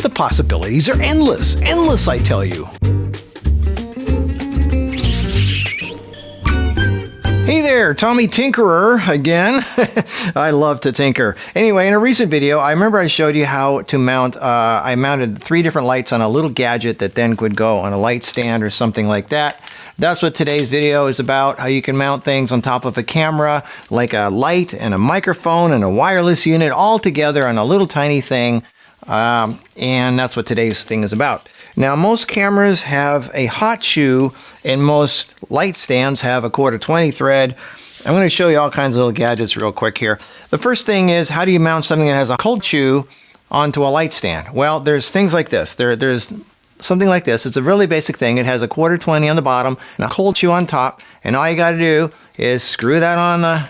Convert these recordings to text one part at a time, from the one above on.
The possibilities are endless. Endless, I tell you. Hey there, Tommy Tinkerer again. I love to tinker. Anyway, in a recent video, I remember I showed you how to mount, I mounted 3 different lights on a little gadget that then could go on a light stand or something like that. That's what today's video is about, how you can mount things on top of a camera, like a light and a microphone and a wireless unit all together on a little tiny thing. And that's what today's thing is about. Now, most cameras have a hot shoe and most light stands have a 1/4-20 thread. I'm going to show you all kinds of little gadgets real quick here. The first thing is, how do you mount something that has a cold shoe onto a light stand? Well, there's things like this. There's something like this. It's a really basic thing. It has a 1/4-20 on the bottom and a cold shoe on top. And all you got to do is screw that on the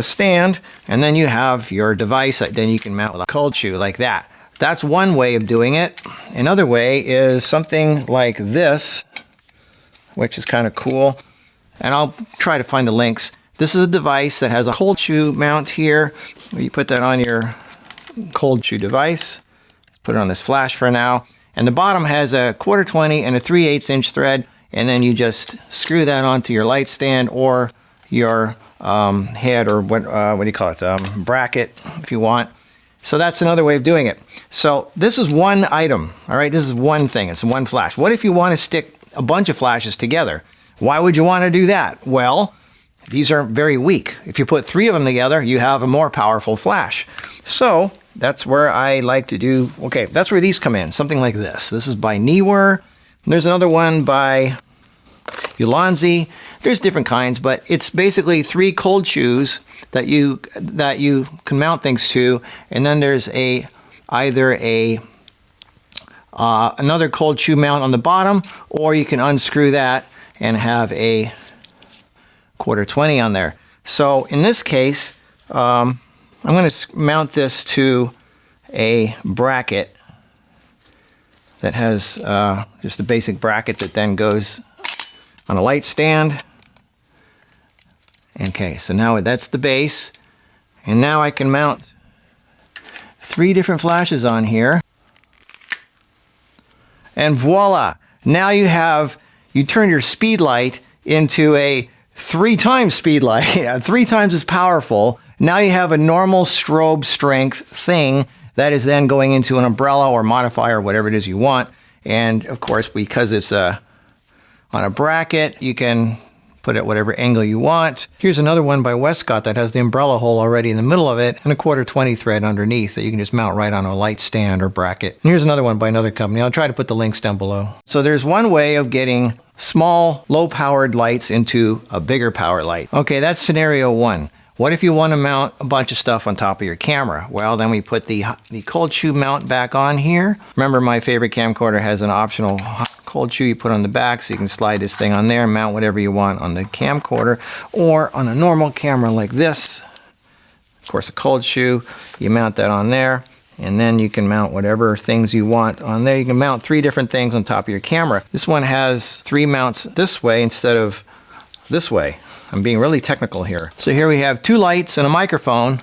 stand, and then you have your device that then you can mount with a cold shoe like that. That's one way of doing it. Another way is something like this, which is kind of cool. And I'll try to find the links. This is a device that has a cold shoe mount here. You put that on your cold shoe device. Let's put it on this flash for now. And the bottom has a 1/4-20 and a 3/8 inch thread. And then you just screw that onto your light stand or your head, or what do you call it? Bracket, if you want. So that's another way of doing it. So this is one item, all right? This is one thing. It's one flash. What if you want to stick a bunch of flashes together? Why would you want to do that? Well, these are very weak. If you put 3 of them together, you have a more powerful flash. So that's where I like to do, okay, that's where these come in. Something like this. This is by Neewer. There's another one by Ulanzi. There's different kinds, but it's basically 3 cold shoes that you can mount things to, and then there's either another cold shoe mount on the bottom, or you can unscrew that and have a 1/4-20 on there. So in this case, I'm going to mount this to a bracket that has just a basic bracket that then goes on a light stand. Okay, so now that's the base, and now I can mount 3 different flashes on here, and voila! Now you turn your speed light into a 3 times speed light, 3 times as powerful. Now you have a normal strobe strength thing that is then going into an umbrella or modifier, whatever it is you want. And of course, because it's on a bracket, you can put it at whatever angle you want. Here's another one by Westcott that has the umbrella hole already in the middle of it and a 1/4-20 thread underneath that you can just mount right on a light stand or bracket. And here's another one by another company. I'll try to put the links down below. So there's one way of getting small, low-powered lights into a bigger power light. Okay, that's scenario 1. What if you want to mount a bunch of stuff on top of your camera? Well, then we put the cold shoe mount back on here. Remember, my favorite camcorder has an optional cold shoe you put on the back, so you can slide this thing on there and mount whatever you want on the camcorder, or on a normal camera like this. Of course, a cold shoe, you mount that on there, and then you can mount whatever things you want on there. You can mount 3 different things on top of your camera. This one has 3 mounts this way instead of this way. I'm being really technical here. So here we have 2 lights and a microphone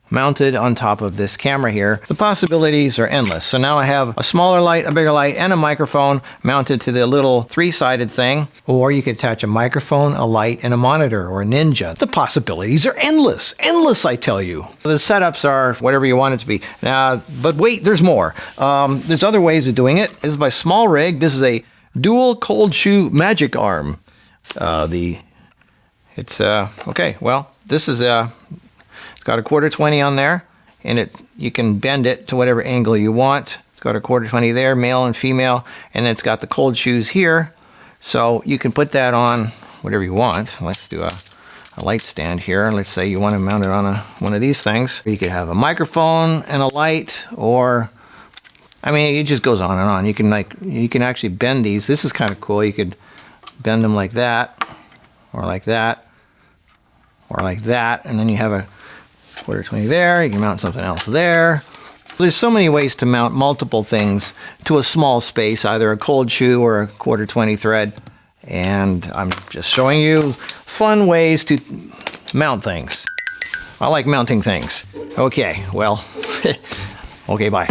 mounted on top of this camera here. The possibilities are endless. So now I have a smaller light, a bigger light, and a microphone mounted to the little 3-sided thing. Or you could attach a microphone, a light, and a monitor, or a Ninja. The possibilities are endless. Endless, I tell you. The setups are whatever you want it to be. But wait, there's more. There's other ways of doing it. This is by Small Rig. This is a dual cold shoe magic arm. Okay, well, this is it's got a 1/4-20 on there, and you can bend it to whatever angle you want. It's got a 1/4-20 there, male and female, and it's got the cold shoes here. So you can put that on whatever you want. Let's do a light stand here. Let's say you want to mount it on one of these things. You could have a microphone and a light, or I mean, it just goes on and on. You can actually bend these. This is kind of cool. You could bend them like that, or like that, or like that, and then you have a 1/4-20 there. You can mount something else there. There's so many ways to mount multiple things to a small space, either a cold shoe or a 1/4-20 thread. And I'm just showing you fun ways to mount things. I like mounting things. Okay, well, okay, bye.